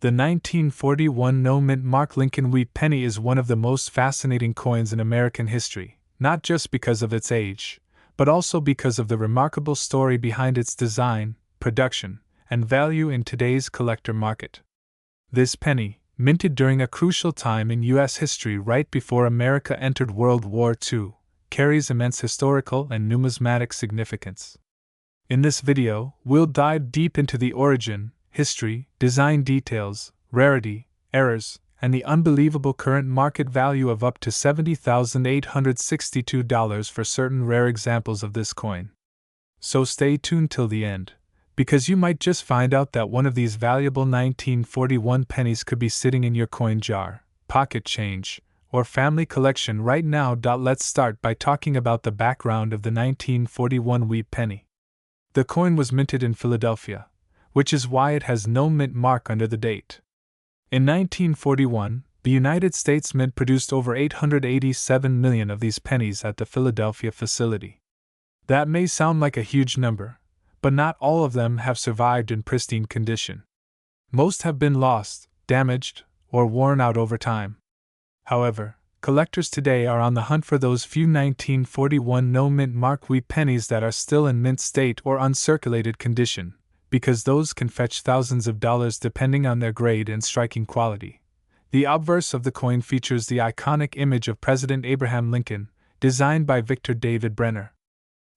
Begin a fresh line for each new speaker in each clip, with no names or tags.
The 1941 no-mint mark Lincoln wheat penny is one of the most fascinating coins in American history, not just because of its age, but also because of the remarkable story behind its design, production, and value in today's collector market. This penny, minted during a crucial time in U.S. history right before America entered World War II, carries immense historical and numismatic significance. In this video, we'll dive deep into the origin, history, design details, rarity, errors, and the unbelievable current market value of up to $70,862 for certain rare examples of this coin. So stay tuned till the end, because you might just find out that one of these valuable 1941 pennies could be sitting in your coin jar, pocket change, or family collection right now. Let's start by talking about the background of the 1941 wheat penny. The coin was minted in Philadelphia, which is why it has no mint mark under the date. In 1941, the United States Mint produced over 887 million of these pennies at the Philadelphia facility. That may sound like a huge number, but not all of them have survived in pristine condition. Most have been lost, damaged, or worn out over time. However, collectors today are on the hunt for those few 1941 no-mint mark wheat pennies that are still in mint state or uncirculated condition, because those can fetch thousands of dollars depending on their grade and striking quality. The obverse of the coin features the iconic image of President Abraham Lincoln, designed by Victor David Brenner.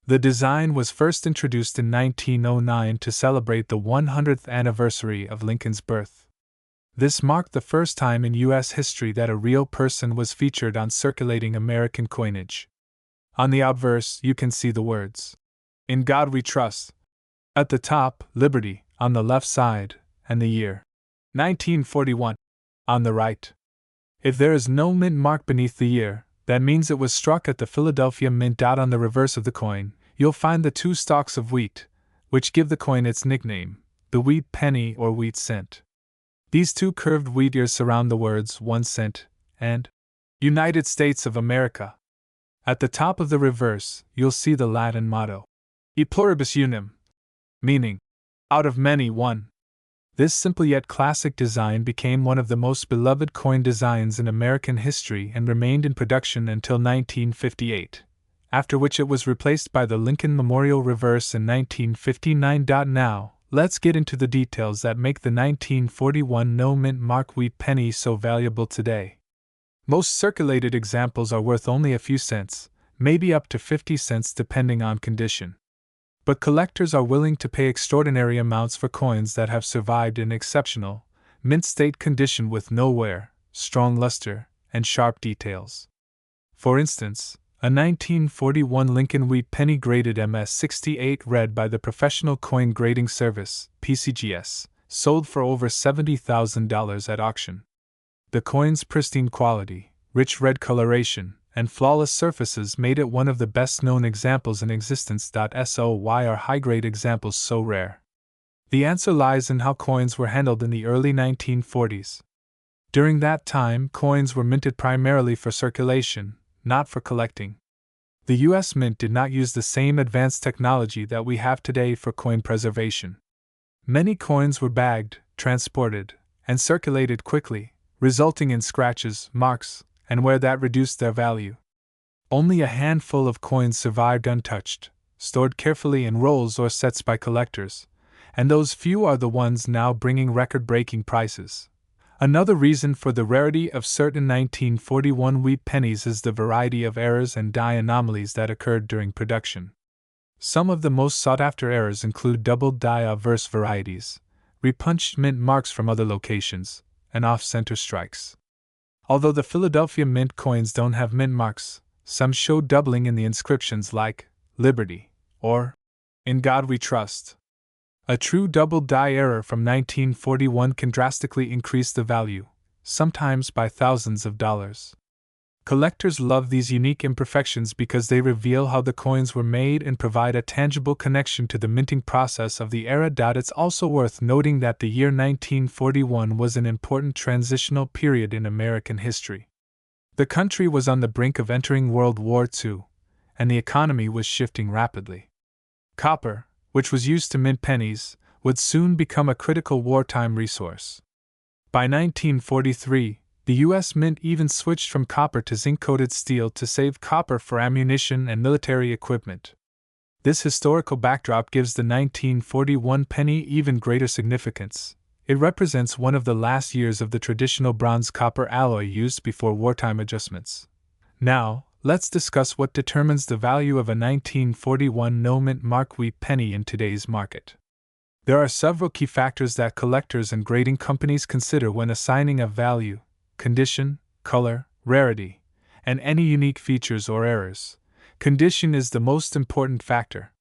The design was first introduced in 1909 to celebrate the 100th anniversary of Lincoln's birth. This marked the first time in U.S. history that a real person was featured on circulating American coinage. On the obverse, you can see the words, "In God We Trust." At the top, Liberty, on the left side, and the year, 1941, on the right. If there is no mint mark beneath the year, that means it was struck at the Philadelphia Mint. On the reverse of the coin, you'll find the two stalks of wheat, which give the coin its nickname, the wheat penny or wheat cent. These two curved wheat ears surround the words 1 cent and United States of America. At the top of the reverse, you'll see the Latin motto, E pluribus unum, meaning, out of many, one. This simple yet classic design became one of the most beloved coin designs in American history and remained in production until 1958, after which it was replaced by the Lincoln Memorial reverse in 1959. Now, let's get into the details that make the 1941 no-mint mark wheat penny so valuable today. Most circulated examples are worth only a few cents, maybe up to 50 cents depending on condition. But collectors are willing to pay extraordinary amounts for coins that have survived in exceptional, mint state condition with no wear, strong luster, and sharp details. For instance, a 1941 Lincoln wheat penny graded MS-68 red by the Professional Coin Grading Service, PCGS, sold for over $70,000 at auction. The coin's pristine quality, rich red coloration, and flawless surfaces made it one of the best-known examples in existence. So why are high-grade examples so rare? The answer lies in how coins were handled in the early 1940s. During that time, coins were minted primarily for circulation, not for collecting. The U.S. Mint did not use the same advanced technology that we have today for coin preservation. Many coins were bagged, transported, and circulated quickly, resulting in scratches, marks, and wear that reduced their value. Only a handful of coins survived untouched, stored carefully in rolls or sets by collectors, and those few are the ones now bringing record-breaking prices. Another reason for the rarity of certain 1941 wheat pennies is the variety of errors and die anomalies that occurred during production. Some of the most sought-after errors include doubled die obverse varieties, repunched mint marks from other locations, and off-center strikes. Although the Philadelphia Mint coins don't have mint marks, some show doubling in the inscriptions like Liberty or In God We Trust. A true double die error from 1941 can drastically increase the value, sometimes by thousands of dollars. Collectors love these unique imperfections because they reveal how the coins were made and provide a tangible connection to the minting process of the era. It's also worth noting that the year 1941 was an important transitional period in American history. The country was on the brink of entering World War II, and the economy was shifting rapidly. Copper, which was used to mint pennies, would soon become a critical wartime resource. By 1943, the U.S. Mint even switched from copper to zinc-coated steel to save copper for ammunition and military equipment. This historical backdrop gives the 1941 penny even greater significance. It represents one of the last years of the traditional bronze-copper alloy used before wartime adjustments. Now, let's discuss what determines the value of a 1941 no-mint mark wheat penny in today's market. There are several key factors that collectors and grading companies consider when assigning a value: condition, color, rarity, and any unique features or errors. Condition is the most important factor.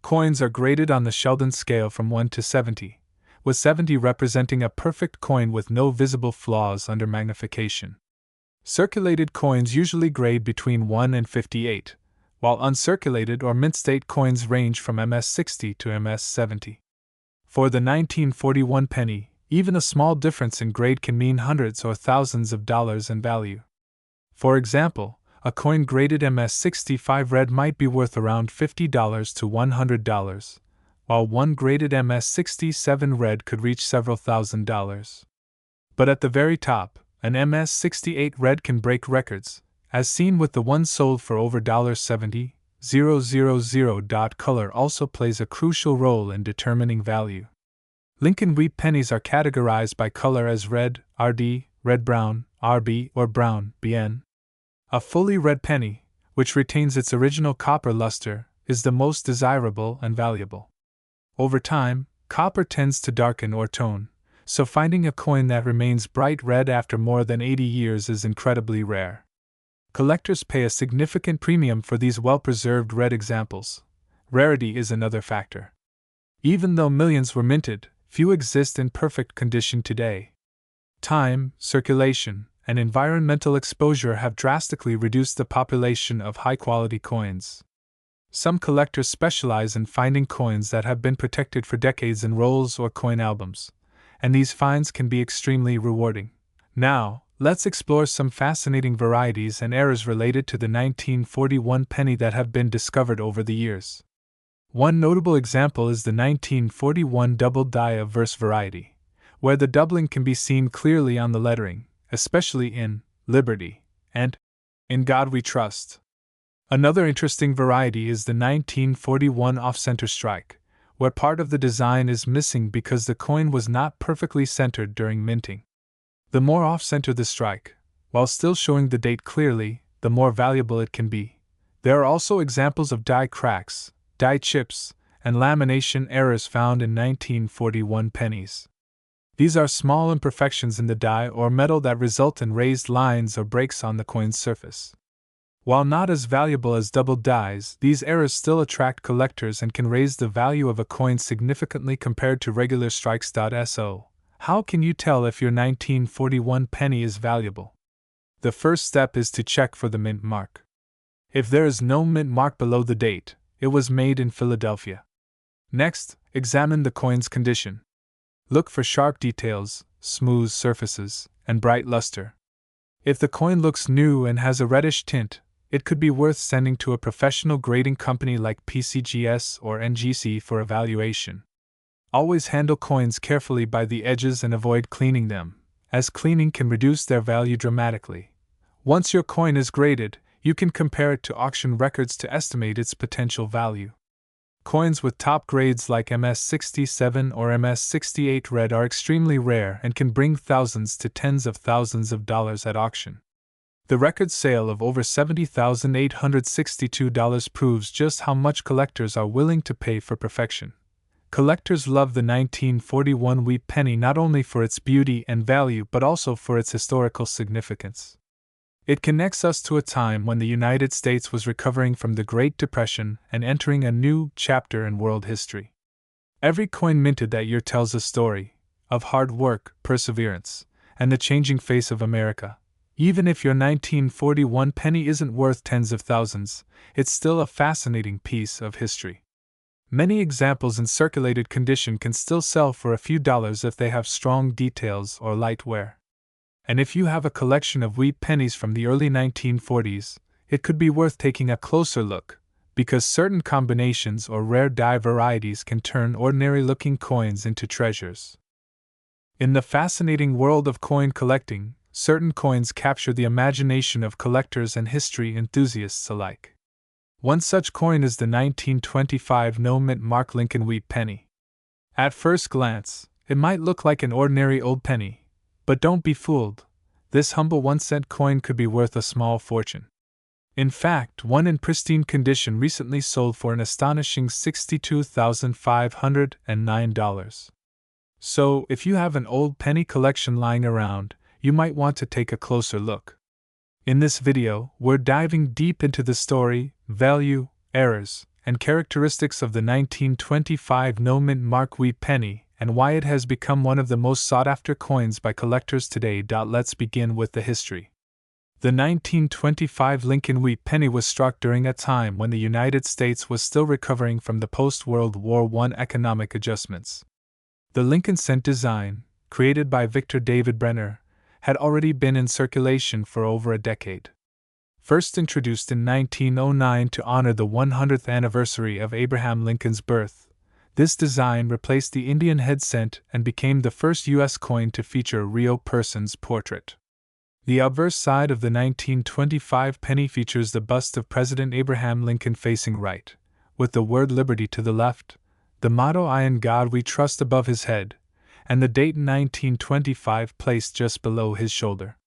Coins are graded on the Sheldon scale from 1 to 70, with 70 representing a perfect coin with no visible flaws under magnification. Circulated coins usually grade between 1 and 58, while uncirculated or mint-state coins range from MS60 to MS70. For the 1941 penny, even a small difference in grade can mean hundreds or thousands of dollars in value. For example, a coin graded MS65 red might be worth around $50 to $100, while one graded MS67 red could reach several $1,000s. But at the very top, an MS68 red can break records, as seen with the one sold for over $70,000. Color also plays a crucial role in determining value. Lincoln wheat pennies are categorized by color as red, RD, red-brown, RB, or brown, BN. A fully red penny, which retains its original copper luster, is the most desirable and valuable. Over time, copper tends to darken or tone, so finding a coin that remains bright red after more than 80 years is incredibly rare. Collectors pay a significant premium for these well-preserved red examples. Rarity is another factor. Even though millions were minted, few exist in perfect condition today. Time, circulation, and environmental exposure have drastically reduced the population of high-quality coins. Some collectors specialize in finding coins that have been protected for decades in rolls or coin albums, and these finds can be extremely rewarding. Now, let's explore some fascinating varieties and errors related to the 1941 penny that have been discovered over the years. One notable example is the 1941 doubled die of verse variety, where the doubling can be seen clearly on the lettering, especially in Liberty and In God We Trust. Another interesting variety is the 1941 off-center strike, where part of the design is missing because the coin was not perfectly centered during minting. The more off-center the strike, while still showing the date clearly, the more valuable it can be. There are also examples of die cracks, die chips, and lamination errors found in 1941 pennies. These are small imperfections in the die or metal that result in raised lines or breaks on the coin's surface. While not as valuable as doubled dies, these errors still attract collectors and can raise the value of a coin significantly compared to regular strikes. So, how can you tell if your 1941 penny is valuable? The first step is to check for the mint mark. If there is no mint mark below the date, it was made in Philadelphia. Next, examine the coin's condition. Look for sharp details, smooth surfaces, and bright luster. If the coin looks new and has a reddish tint, it could be worth sending to a professional grading company like PCGS or NGC for evaluation. Always handle coins carefully by the edges and avoid cleaning them, as cleaning can reduce their value dramatically. Once your coin is graded, you can compare it to auction records to estimate its potential value. Coins with top grades like MS67 or MS68 red are extremely rare and can bring thousands to tens of thousands of dollars at auction. The record sale of over $70,862 proves just how much collectors are willing to pay for perfection. Collectors love the 1941 wheat penny not only for its beauty and value but also for its historical significance. It connects us to a time when the United States was recovering from the Great Depression and entering a new chapter in world history. Every coin minted that year tells a story of hard work, perseverance, and the changing face of America. Even if your 1941 penny isn't worth tens of thousands, it's still a fascinating piece of history. Many examples in circulated condition can still sell for a few dollars if they have strong details or light wear. And if you have a collection of wheat pennies from the early 1940s, it could be worth taking a closer look, because certain combinations or rare die varieties can turn ordinary-looking coins into treasures. In the fascinating world of coin collecting, certain coins capture the imagination of collectors and history enthusiasts alike. One such coin is the 1925 no-mint mark Lincoln wheat penny. At first glance, it might look like an ordinary old penny, but don't be fooled. This humble 1-cent coin could be worth a small fortune. In fact, one in pristine condition recently sold for an astonishing $62,509. So, if you have an old penny collection lying around, you might want to take a closer look. In this video, we're diving deep into the story, value, errors, and characteristics of the 1925 no-mint mark wheat penny, and why it has become one of the most sought-after coins by collectors today. Let's begin with the history. The 1925 Lincoln wheat penny was struck during a time when the United States was still recovering from the post-World War I economic adjustments. The Lincoln cent design, created by Victor David Brenner, had already been in circulation for over a decade. First introduced in 1909 to honor the 100th anniversary of Abraham Lincoln's birth, this design replaced the Indian head cent and became the first U.S. coin to feature a real person's portrait. The obverse side of the 1925 penny features the bust of President Abraham Lincoln facing right, with the word Liberty to the left, the motto I in God We Trust above his head, and the date 1925 placed just below his shoulder.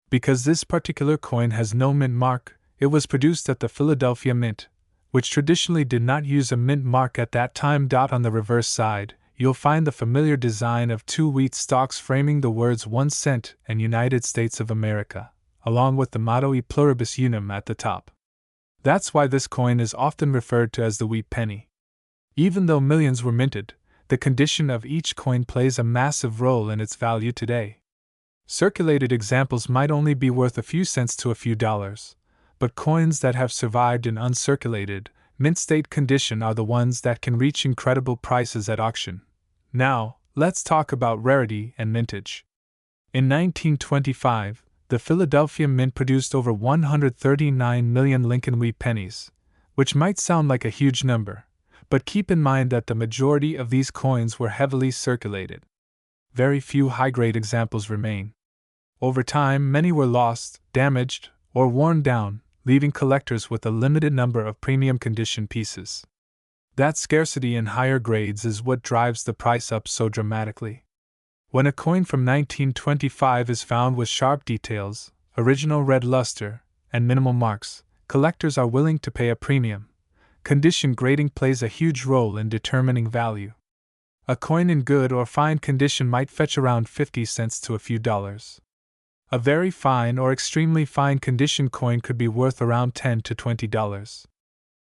Because this particular coin has no mint mark, it was produced at the Philadelphia Mint, which traditionally did not use a mint mark at that time. On the reverse side, you'll find the familiar design of two wheat stalks framing the words 1 cent and United States of America, along with the motto E pluribus unum at the top. That's why this coin is often referred to as the wheat penny. Even though millions were minted, the condition of each coin plays a massive role in its value today. Circulated examples might only be worth a few cents to a few dollars, but coins that have survived in uncirculated, mint state condition are the ones that can reach incredible prices at auction. Now, let's talk about rarity and mintage. In 1925, the Philadelphia Mint produced over 139 million Lincoln wheat pennies, which might sound like a huge number, but keep in mind that the majority of these coins were heavily circulated. Very few high-grade examples remain. Over time, many were lost, damaged, or worn down, leaving collectors with a limited number of premium condition pieces. That scarcity in higher grades is what drives the price up so dramatically. When a coin from 1925 is found with sharp details, original red luster, and minimal marks, collectors are willing to pay a premium. Condition grading plays a huge role in determining value. A coin in good or fine condition might fetch around 50 cents to a few dollars. A very fine or extremely fine condition coin could be worth around $10 to $20.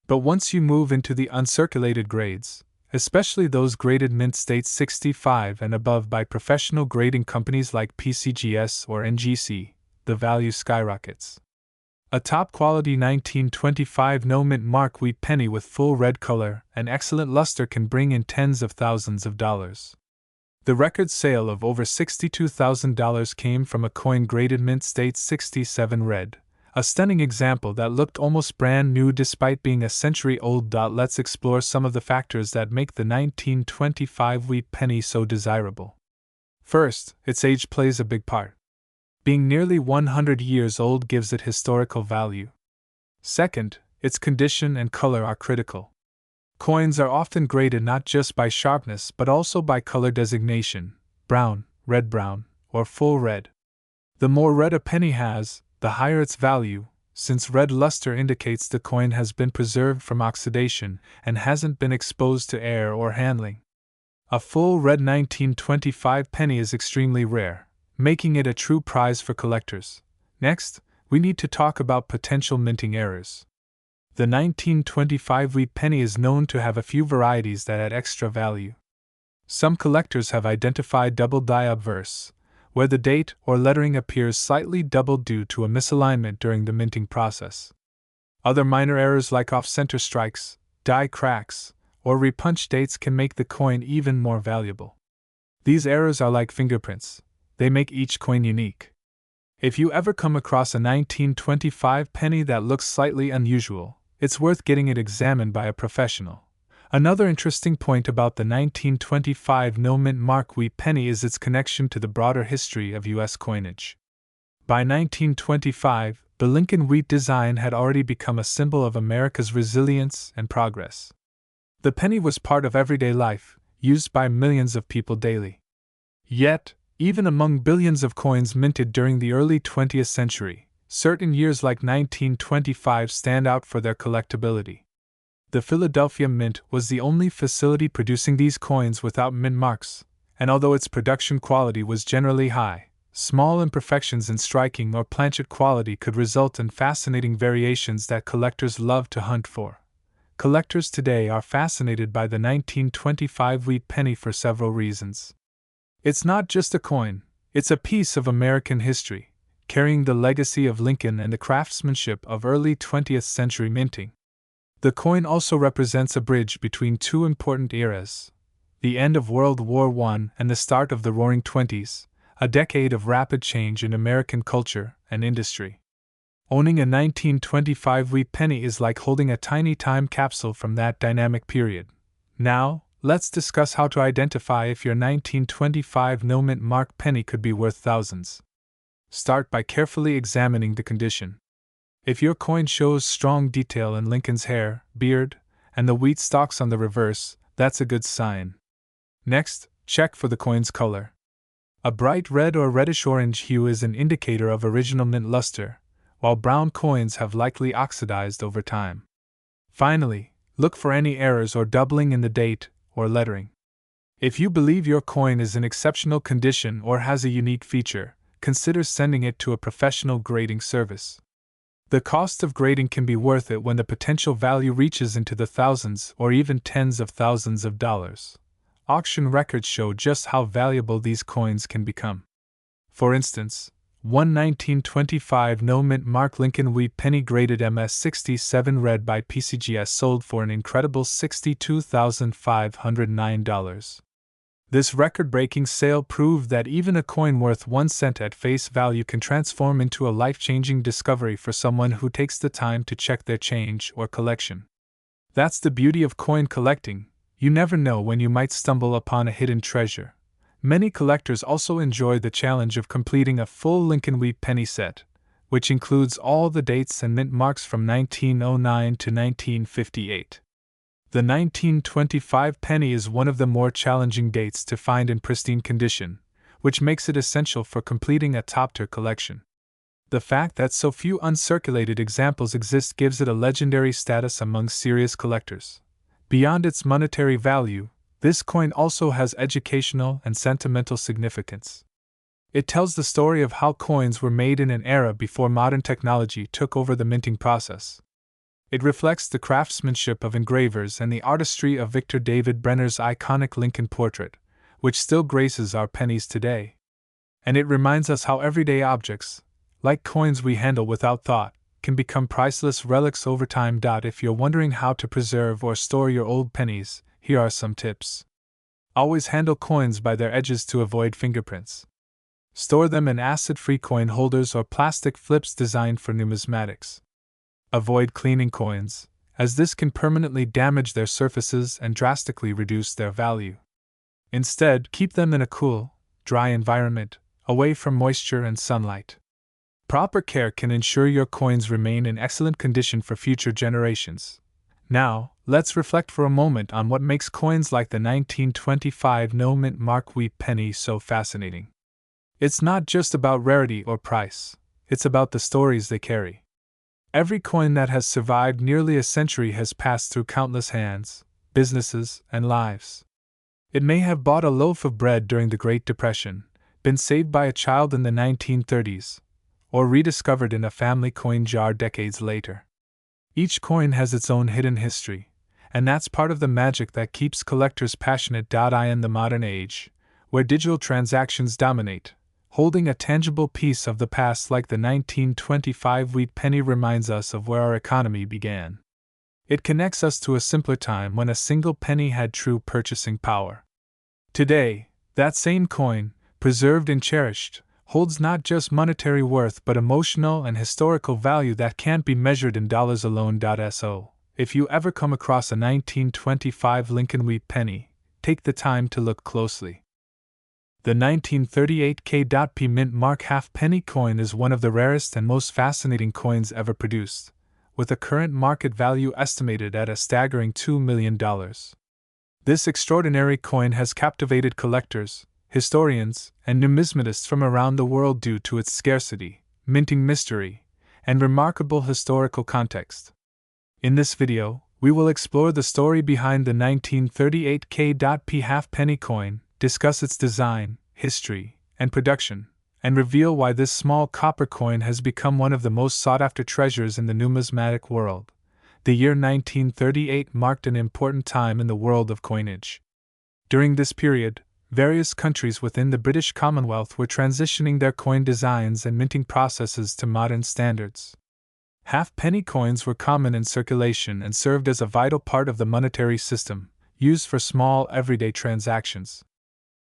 But once you move into the uncirculated grades, especially those graded mint state 65 and above by professional grading companies like PCGS or NGC, the value skyrockets. A top-quality 1925 no-mint mark wheat penny with full red color and excellent luster can bring in tens of thousands of dollars. The record sale of over $62,000 came from a coin graded mint state 67 red, a stunning example that looked almost brand new despite being a century old. Let's explore some of the factors that make the 1925 wheat penny so desirable. First, its age plays a big part. Being nearly 100 years old gives it historical value. Second, its condition and color are critical. Coins are often graded not just by sharpness but also by color designation: brown, red-brown, or full red. The more red a penny has, the higher its value, since red luster indicates the coin has been preserved from oxidation and hasn't been exposed to air or handling. A full red 1925 penny is extremely rare, making it a true prize for collectors. Next, we need to talk about potential minting errors. The 1925 wheat penny is known to have a few varieties that add extra value. Some collectors have identified double die obverse, where the date or lettering appears slightly doubled due to a misalignment during the minting process. Other minor errors like off-center strikes, die cracks, or repunched dates can make the coin even more valuable. These errors are like fingerprints. They make each coin unique. If you ever come across a 1925 penny that looks slightly unusual, it's worth getting it examined by a professional. Another interesting point about the 1925 no-mint mark wheat penny is its connection to the broader history of U.S. coinage. By 1925, the Lincoln wheat design had already become a symbol of America's resilience and progress. The penny was part of everyday life, used by millions of people daily. Yet, even among billions of coins minted during the early 20th century, certain years like 1925 stand out for their collectability. The Philadelphia Mint was the only facility producing these coins without mint marks, and although its production quality was generally high, small imperfections in striking or planchet quality could result in fascinating variations that collectors love to hunt for. Collectors today are fascinated by the 1925 wheat penny for several reasons. It's not just a coin, it's a piece of American history, carrying the legacy of Lincoln and the craftsmanship of early 20th century minting. The coin also represents a bridge between two important eras: the end of World War I and the start of the Roaring Twenties, a decade of rapid change in American culture and industry. Owning a 1925 wheat penny is like holding a tiny time capsule from that dynamic period. Now, let's discuss how to identify if your 1925 no-mint mark penny could be worth thousands. Start by carefully examining the condition. If your coin shows strong detail in Lincoln's hair, beard, and the wheat stalks on the reverse, that's a good sign. Next, check for the coin's color. A bright red or reddish-orange hue is an indicator of original mint luster, while brown coins have likely oxidized over time. Finally, look for any errors or doubling in the date or lettering. If you believe your coin is in exceptional condition or has a unique feature, consider sending it to a professional grading service. The cost of grading can be worth it when the potential value reaches into the thousands or even tens of thousands of dollars. Auction records show just how valuable these coins can become. For instance, one 1925 no-mint mark Lincoln wheat penny graded MS67 red by PCGS sold for an incredible $62,509. This record-breaking sale proved that even a coin worth 1 cent at face value can transform into a life-changing discovery for someone who takes the time to check their change or collection. That's the beauty of coin collecting. You never know when you might stumble upon a hidden treasure. Many collectors also enjoy the challenge of completing a full Lincoln wheat penny set, which includes all the dates and mint marks from 1909 to 1958. The 1925 penny is one of the more challenging dates to find in pristine condition, which makes it essential for completing a top-tier collection. The fact that so few uncirculated examples exist gives it a legendary status among serious collectors. Beyond its monetary value, this coin also has educational and sentimental significance. It tells the story of how coins were made in an era before modern technology took over the minting process. It reflects the craftsmanship of engravers and the artistry of Victor David Brenner's iconic Lincoln portrait, which still graces our pennies today. And it reminds us how everyday objects, like coins we handle without thought, can become priceless relics over time. If you're wondering how to preserve or store your old pennies, here are some tips. Always handle coins by their edges to avoid fingerprints. Store them in acid-free coin holders or plastic flips designed for numismatics. Avoid cleaning coins, as this can permanently damage their surfaces and drastically reduce their value. Instead, keep them in a cool, dry environment, away from moisture and sunlight. Proper care can ensure your coins remain in excellent condition for future generations. Now, let's reflect for a moment on what makes coins like the 1925 no-mint mark wheat penny so fascinating. It's not just about rarity or price, it's about the stories they carry. Every coin that has survived nearly a century has passed through countless hands, businesses, and lives. It may have bought a loaf of bread during the Great Depression, been saved by a child in the 1930s, or rediscovered in a family coin jar decades later. Each coin has its own hidden history, and that's part of the magic that keeps collectors passionate. In the modern age, where digital transactions dominate, holding a tangible piece of the past like the 1925 wheat penny reminds us of where our economy began. It connects us to a simpler time when a single penny had true purchasing power. Today, that same coin, preserved and cherished, holds not just monetary worth but emotional and historical value that can't be measured in dollars alone. if you ever come across a 1925 Lincoln wheat penny, take the time to look closely. The 1938 K.P mint mark half-penny coin is one of the rarest and most fascinating coins ever produced, with a current market value estimated at a staggering $2 million. This extraordinary coin has captivated collectors, historians, and numismatists from around the world due to its scarcity, minting mystery, and remarkable historical context. In this video, we will explore the story behind the 1938 K.P half-penny coin, discuss its design, history, and production, and reveal why this small copper coin has become one of the most sought-after treasures in the numismatic world. The year 1938 marked an important time in the world of coinage. During this period, various countries within the British Commonwealth were transitioning their coin designs and minting processes to modern standards. Half-penny coins were common in circulation and served as a vital part of the monetary system, used for small everyday transactions.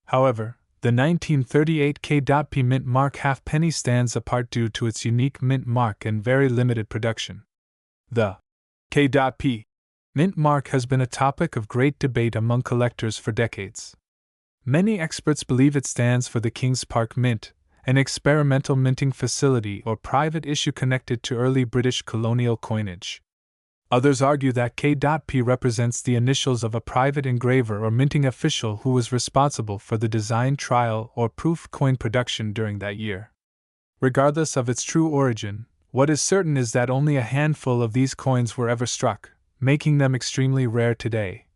However, the 1938 K.P mint mark half-penny stands apart due to its unique mint mark and very limited production. The K.P mint mark has been a topic of great debate among collectors for decades. Many experts believe it stands for the King's Park Mint, an experimental minting facility or private issue connected to early British colonial coinage. Others argue that K.P represents the initials of a private engraver or minting official who was responsible for the design, trial, or proof coin production during that year. Regardless of its true origin, what is certain is that only a handful of these coins were ever struck, making them extremely rare today.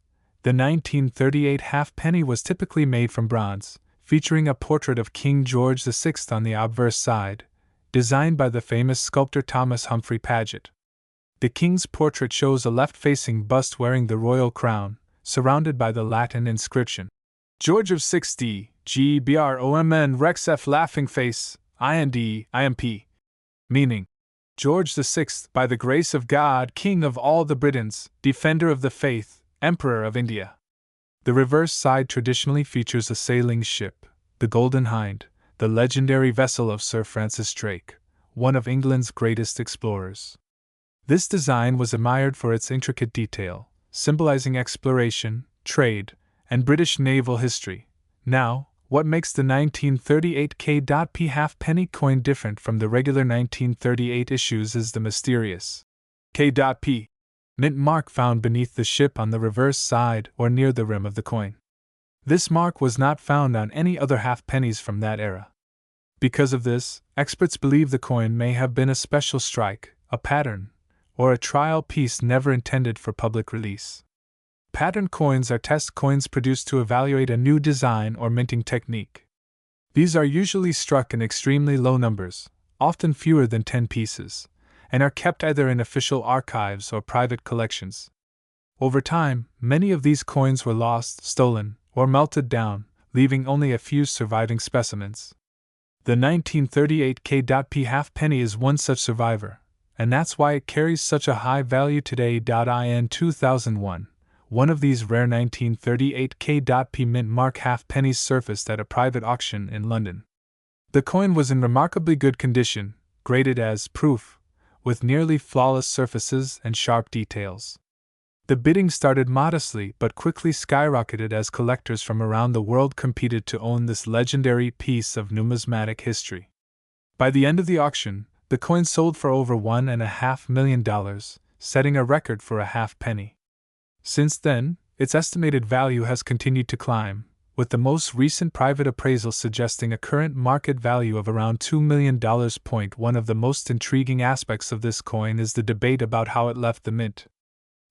The 1938 half-penny was typically made from bronze, featuring a portrait of King George VI on the obverse side, designed by the famous sculptor Thomas Humphrey Paget. The king's portrait shows a left-facing bust wearing the royal crown, surrounded by the Latin inscription, George of 6D, GBROMN Rex F laughing face, IND, IMP, meaning, George VI, by the grace of God, King of all the Britons, Defender of the Faith, Emperor of India. The reverse side traditionally features a sailing ship, the Golden Hind, the legendary vessel of Sir Francis Drake, one of England's greatest explorers. This design was admired for its intricate detail, symbolizing exploration, trade, and British naval history. Now, what makes the 1938 K.P half-penny coin different from the regular 1938 issues is the mysterious K.P mint mark found beneath the ship on the reverse side or near the rim of the coin. This mark was not found on any other half-pennies from that era. Because of this, experts believe the coin may have been a special strike, a pattern, or a trial piece never intended for public release. Pattern coins are test coins produced to evaluate a new design or minting technique. These are usually struck in extremely low numbers, often fewer than 10 pieces, and are kept either in official archives or private collections. Over time, many of these coins were lost, stolen, or melted down, leaving only a few surviving specimens. The 1938 K.P half-penny is one such survivor, and that's why it carries such a high value today. In 2001, one of these rare 1938 K.P mint mark half-pennies surfaced at a private auction in London. The coin was in remarkably good condition, graded as proof, with nearly flawless surfaces and sharp details. The bidding started modestly but quickly skyrocketed as collectors from around the world competed to own this legendary piece of numismatic history. By the end of the auction, the coin sold for over $1.5 million, setting a record for a half-penny. Since then, its estimated value has continued to climb, with the most recent private appraisal suggesting a current market value of around $2 million. One of the most intriguing aspects of this coin is the debate about how it left the mint.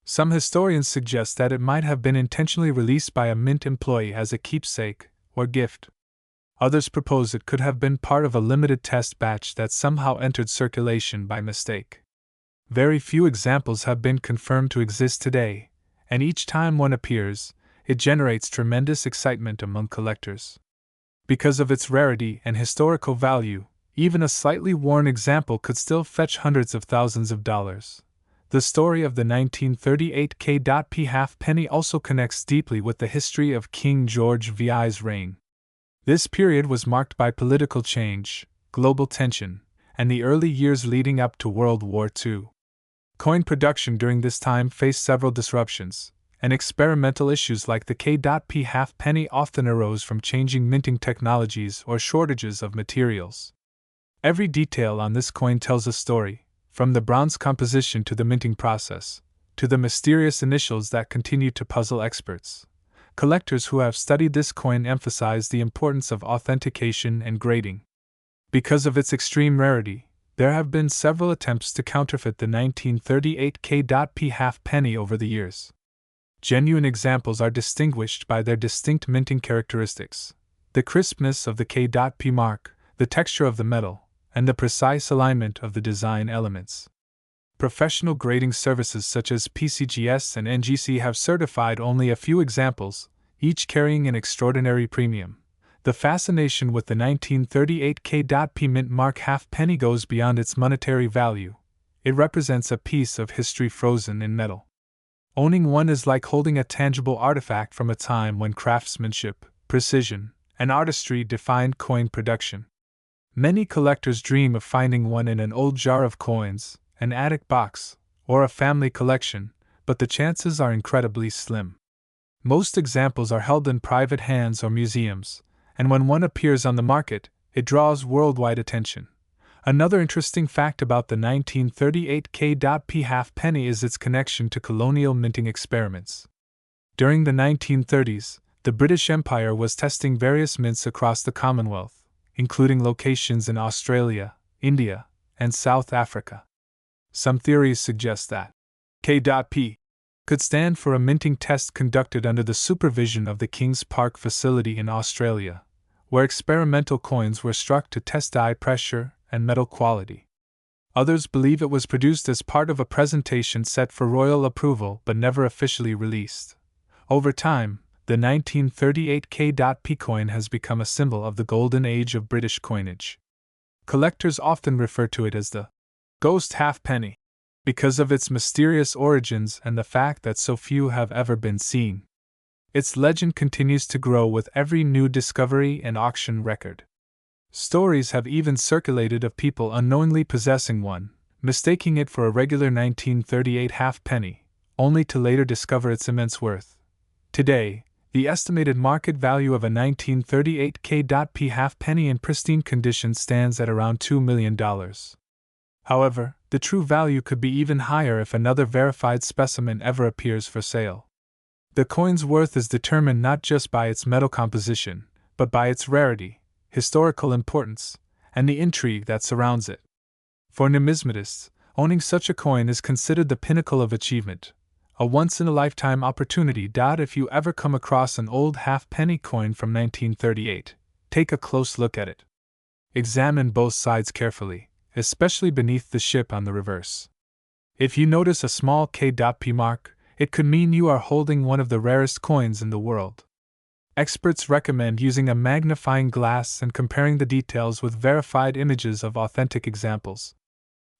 Some historians suggest that it might have been intentionally released by a mint employee as a keepsake or gift. Others propose it could have been part of a limited test batch that somehow entered circulation by mistake. Very few examples have been confirmed to exist today, and each time one appears, it generates tremendous excitement among collectors. Because of its rarity and historical value, even a slightly worn example could still fetch hundreds of thousands of dollars. The story of the 1938 K.P half-penny also connects deeply with the history of King George VI's reign. This period was marked by political change, global tension, and the early years leading up to World War II. Coin production during this time faced several disruptions, and experimental issues like the K.P halfpenny often arose from changing minting technologies or shortages of materials. Every detail on this coin tells a story, from the bronze composition to the minting process, to the mysterious initials that continue to puzzle experts. Collectors who have studied this coin emphasize the importance of authentication and grading. Because of its extreme rarity, there have been several attempts to counterfeit the 1938 K.P halfpenny over the years. Genuine examples are distinguished by their distinct minting characteristics: the crispness of the K.P mark, the texture of the metal, and the precise alignment of the design elements. Professional grading services such as PCGS and NGC have certified only a few examples, each carrying an extraordinary premium. The fascination with the 1938 K.P mint mark halfpenny goes beyond its monetary value. It represents a piece of history frozen in metal. Owning one is like holding a tangible artifact from a time when craftsmanship, precision, and artistry defined coin production. Many collectors dream of finding one in an old jar of coins, an attic box, or a family collection, but the chances are incredibly slim. Most examples are held in private hands or museums, and when one appears on the market, it draws worldwide attention. Another interesting fact about the 1938 K.P halfpenny is its connection to colonial minting experiments. During the 1930s, the British Empire was testing various mints across the Commonwealth, including locations in Australia, India, and South Africa. Some theories suggest that K.P could stand for a minting test conducted under the supervision of the King's Park facility in Australia, where experimental coins were struck to test die pressure and metal quality. Others believe it was produced as part of a presentation set for royal approval but never officially released. Over time, the 1938 K.P coin has become a symbol of the golden age of British coinage. Collectors often refer to it as the ghost halfpenny, because of its mysterious origins and the fact that so few have ever been seen. Its legend continues to grow with every new discovery and auction record. Stories have even circulated of people unknowingly possessing one, mistaking it for a regular 1938 halfpenny, only to later discover its immense worth. Today, the estimated market value of a 1938 K.P halfpenny in pristine condition stands at around $2 million. However, the true value could be even higher if another verified specimen ever appears for sale. The coin's worth is determined not just by its metal composition, but by its rarity, historical importance, and the intrigue that surrounds it. For numismatists, owning such a coin is considered the pinnacle of achievement, a once-in-a-lifetime opportunity. If you ever come across an old halfpenny coin from 1938, take a close look at it. Examine both sides carefully, especially beneath the ship on the reverse. If you notice a small K.P mark, it could mean you are holding one of the rarest coins in the world. Experts recommend using a magnifying glass and comparing the details with verified images of authentic examples.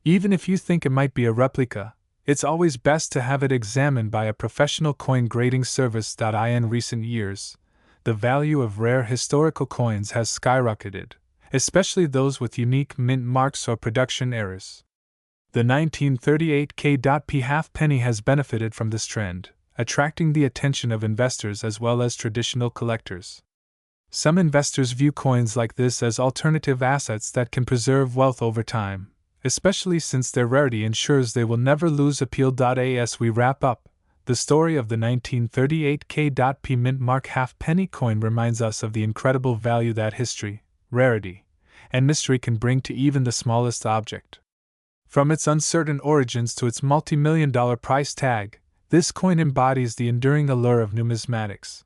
Even if you think it might be a replica, it's always best to have it examined by a professional coin grading service. In recent years, the value of rare historical coins has skyrocketed, especially those with unique mint marks or production errors. The 1938 K.P halfpenny has benefited from this trend, attracting the attention of investors as well as traditional collectors. Some investors view coins like this as alternative assets that can preserve wealth over time, especially since their rarity ensures they will never lose appeal. As we wrap up, the story of the 1938 K.P mint mark halfpenny coin reminds us of the incredible value that history, rarity, and mystery can bring to even the smallest object. From its uncertain origins to its multi-million-dollar price tag, this coin embodies the enduring allure of numismatics.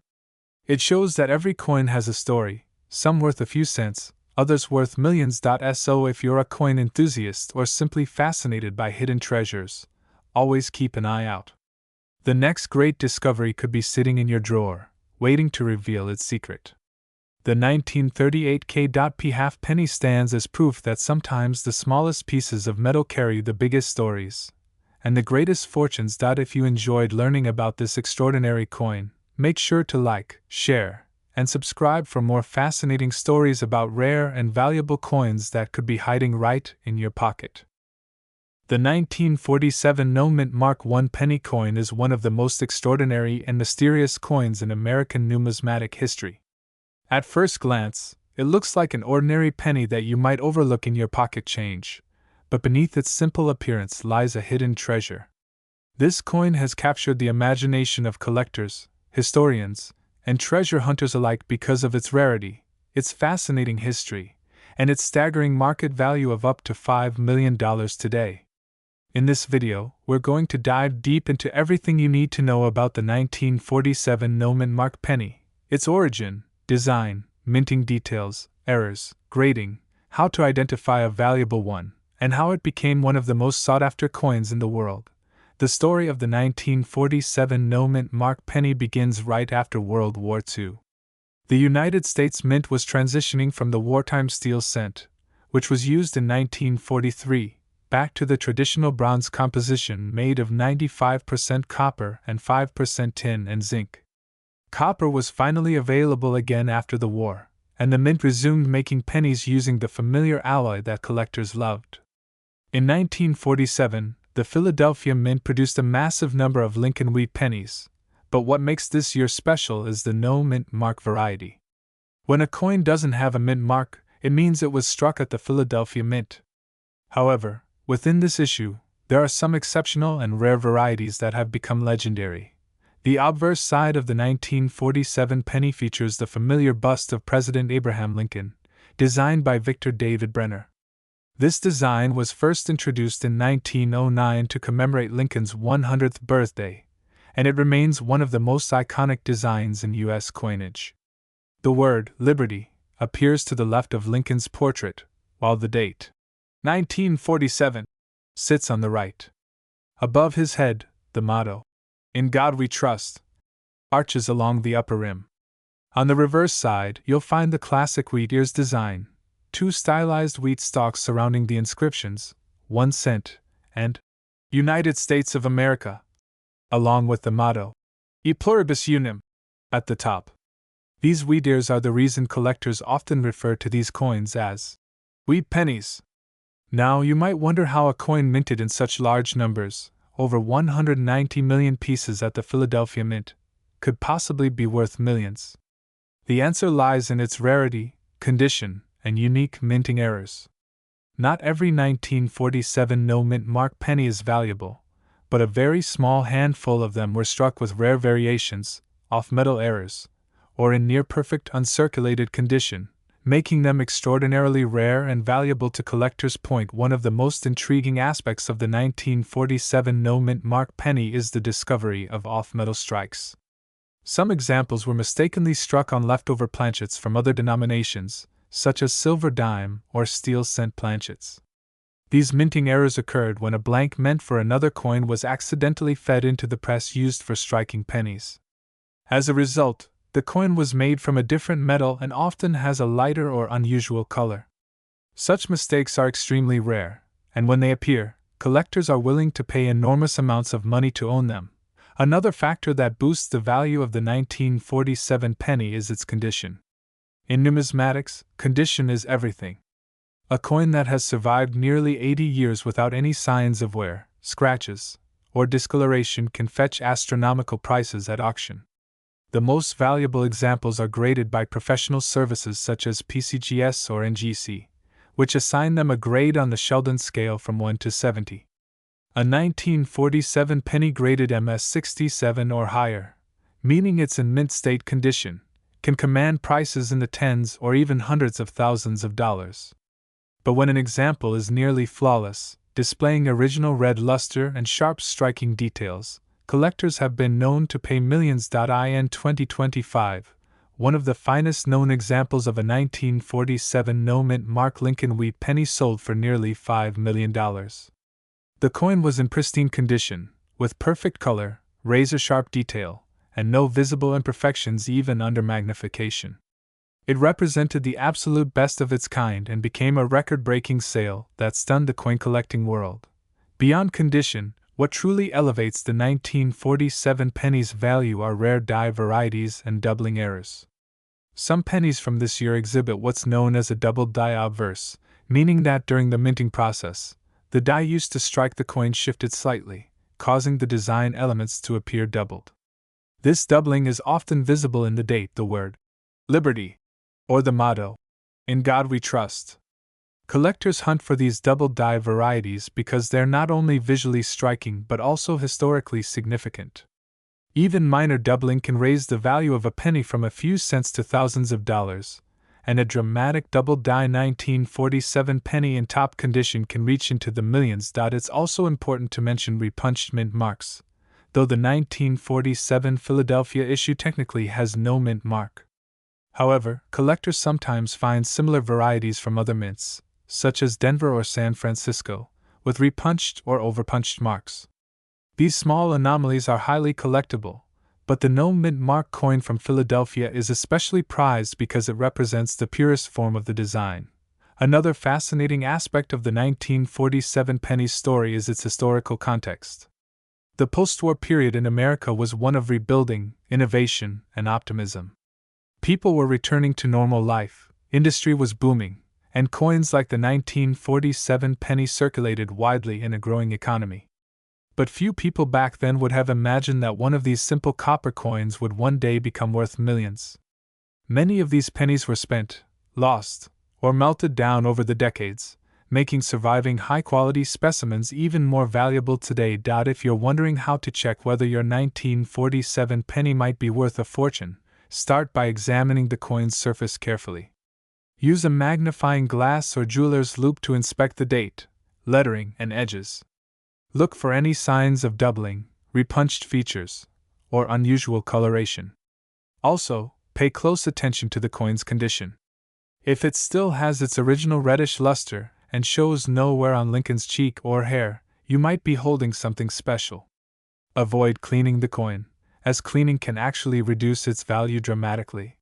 It shows that every coin has a story, some worth a few cents, others worth millions. So if you're a coin enthusiast or simply fascinated by hidden treasures, always keep an eye out. The next great discovery could be sitting in your drawer, waiting to reveal its secret. The 1938 K.P halfpenny stands as proof that sometimes the smallest pieces of metal carry the biggest stories and the greatest fortunes. If you enjoyed learning about this extraordinary coin, make sure to like, share, and subscribe for more fascinating stories about rare and valuable coins that could be hiding right in your pocket. The 1947 No Mint Mark I penny coin is one of the most extraordinary and mysterious coins in American numismatic history. At first glance, it looks like an ordinary penny that you might overlook in your pocket change, but beneath its simple appearance lies a hidden treasure. This coin has captured the imagination of collectors, historians, and treasure hunters alike because of its rarity, its fascinating history, and its staggering market value of up to $5 million today. In this video, we're going to dive deep into everything you need to know about the 1947 No Mint Mark penny, its origin, design, minting details, errors, grading, how to identify a valuable one, and how it became one of the most sought-after coins in the world. The story of the 1947 No Mint Mark penny begins right after World War II. The United States Mint was transitioning from the wartime steel cent, which was used in 1943, back to the traditional bronze composition made of 95% copper and 5% tin and zinc. Copper was finally available again after the war, and the mint resumed making pennies using the familiar alloy that collectors loved. In 1947, the Philadelphia Mint produced a massive number of Lincoln wheat pennies, but what makes this year special is the no mint mark variety. When a coin doesn't have a mint mark, it means it was struck at the Philadelphia Mint. However, within this issue, there are some exceptional and rare varieties that have become legendary. The obverse side of the 1947 penny features the familiar bust of President Abraham Lincoln, designed by Victor David Brenner. This design was first introduced in 1909 to commemorate Lincoln's 100th birthday, and it remains one of the most iconic designs in U.S. coinage. The word Liberty appears to the left of Lincoln's portrait, while the date 1947 sits on the right. Above his head, the motto, "In God We Trust," arches along the upper rim. On the reverse side, you'll find the classic wheat ears design, two stylized wheat stalks surrounding the inscriptions, 1 cent, and United States of America, along with the motto, E Pluribus Unum, at the top. These wheat ears are the reason collectors often refer to these coins as wheat pennies. Now you might wonder how a coin minted in such large numbers, over 190 million pieces at the Philadelphia Mint, could possibly be worth millions. The answer lies in its rarity, condition, and unique minting errors. Not every 1947 no mint mark penny is valuable, but a very small handful of them were struck with rare variations, off-metal errors, or in near-perfect uncirculated condition, making them extraordinarily rare and valuable to collectors. One of the most intriguing aspects of the 1947 no mint mark penny is the discovery of off-metal strikes. Some examples were mistakenly struck on leftover planchets from other denominations, such as silver dime or steel cent planchets. These minting errors occurred when a blank meant for another coin was accidentally fed into the press used for striking pennies. As a result, the coin was made from a different metal and often has a lighter or unusual color. Such mistakes are extremely rare, and when they appear, collectors are willing to pay enormous amounts of money to own them. Another factor that boosts the value of the 1947 penny is its condition. In numismatics, condition is everything. A coin that has survived nearly 80 years without any signs of wear, scratches, or discoloration can fetch astronomical prices at auction. The most valuable examples are graded by professional services such as PCGS or NGC, which assign them a grade on the Sheldon scale from 1 to 70. A 1947 penny graded MS67 or higher, meaning it's in mint state condition, can command prices in the tens or even hundreds of thousands of dollars. But when an example is nearly flawless, displaying original red luster and sharp striking details, collectors have been known to pay millions. In 2025, one of the finest known examples of a 1947 no mint mark Lincoln wheat penny sold for nearly $5 million. The coin was in pristine condition, with perfect color, razor-sharp detail, and no visible imperfections even under magnification. It represented the absolute best of its kind and became a record-breaking sale that stunned the coin-collecting world. Beyond condition, what truly elevates the 1947 penny's value are rare die varieties and doubling errors. Some pennies from this year exhibit what's known as a doubled die obverse, meaning that during the minting process, The die used to strike the coin shifted slightly, causing the design elements to appear doubled. This doubling is often visible in the date, the word Liberty, or the motto, In God We Trust. Collectors hunt for these double die varieties because they're not only visually striking but also historically significant. Even minor doubling can raise the value of a penny from a few cents to thousands of dollars, and a dramatic double die 1947 penny in top condition can reach into the millions. It's also important to mention repunched mint marks, though the 1947 Philadelphia issue technically has no mint mark. However, collectors sometimes find similar varieties from other mints, such as Denver or San Francisco, with repunched or overpunched marks. These small anomalies are highly collectible, but the no mint mark coin from Philadelphia is especially prized because it represents the purest form of the design. Another fascinating aspect of the 1947 penny story is its historical context. The post-war period in America was one of rebuilding, innovation, and optimism. People were returning to normal life, industry was booming, and coins like the 1947 penny circulated widely in a growing economy. But few people back then would have imagined that one of these simple copper coins would one day become worth millions. Many of these pennies were spent, lost, or melted down over the decades, making surviving high-quality specimens even more valuable today. If you're wondering how to check whether your 1947 penny might be worth a fortune, start by examining the coin's surface carefully. Use a magnifying glass or jeweler's loupe to inspect the date, lettering, and edges. Look for any signs of doubling, repunched features, or unusual coloration. Also, pay close attention to the coin's condition. If it still has its original reddish luster and shows no wear on Lincoln's cheek or hair, you might be holding something special. Avoid cleaning the coin, as cleaning can actually reduce its value dramatically.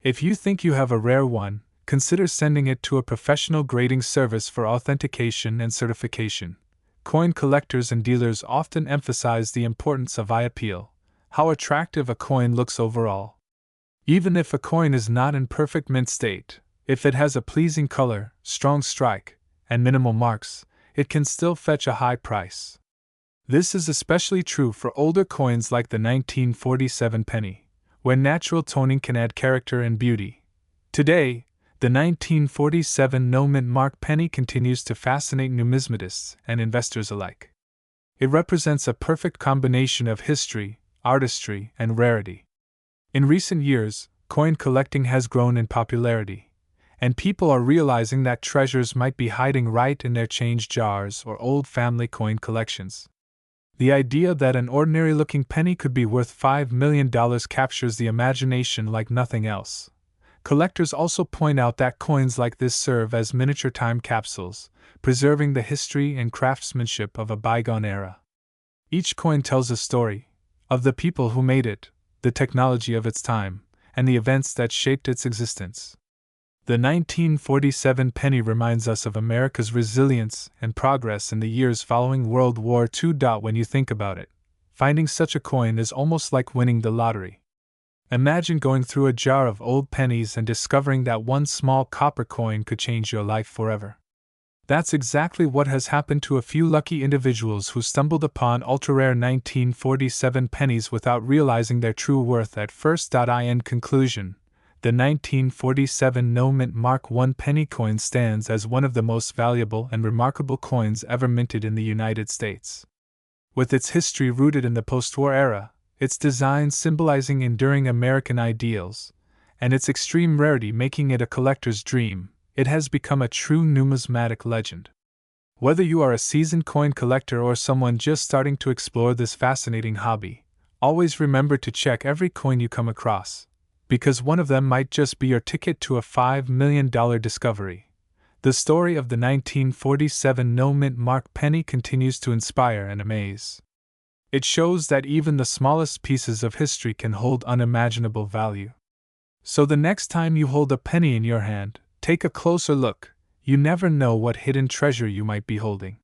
If you think you have a rare one, consider sending it to a professional grading service for authentication and certification. Coin collectors and dealers often emphasize the importance of eye appeal, how attractive a coin looks overall. Even if a coin is not in perfect mint state, if it has a pleasing color, strong strike, and minimal marks, it can still fetch a high price. This is especially true for older coins like the 1947 penny, where natural toning can add character and beauty. Today, the 1947 no mint mark penny continues to fascinate numismatists and investors alike. It represents a perfect combination of history, artistry, and rarity. In recent years, coin collecting has grown in popularity, and people are realizing that treasures might be hiding right in their change jars or old family coin collections. The idea that an ordinary-looking penny could be worth $5 million captures the imagination like nothing else. Collectors also point out that coins like this serve as miniature time capsules, preserving the history and craftsmanship of a bygone era. Each coin tells a story of the people who made it, the technology of its time, and the events that shaped its existence. The 1947 penny reminds us of America's resilience and progress in the years following World War II. When you think about it, finding such a coin is almost like winning the lottery. Imagine going through a jar of old pennies and discovering that one small copper coin could change your life forever. That's exactly what has happened to a few lucky individuals who stumbled upon ultra-rare 1947 pennies without realizing their true worth at first. In conclusion, the 1947 no mint Mark I penny coin stands as one of the most valuable and remarkable coins ever minted in the United States. With its history rooted in the post-war era, its design symbolizing enduring American ideals, and its extreme rarity making it a collector's dream, it has become a true numismatic legend. Whether you are a seasoned coin collector or someone just starting to explore this fascinating hobby, always remember to check every coin you come across, because one of them might just be your ticket to a $5 million discovery. The story of the 1947 no mint Mark penny continues to inspire and amaze. It shows that even the smallest pieces of history can hold unimaginable value. So the next time you hold a penny in your hand, take a closer look. You never know what hidden treasure you might be holding.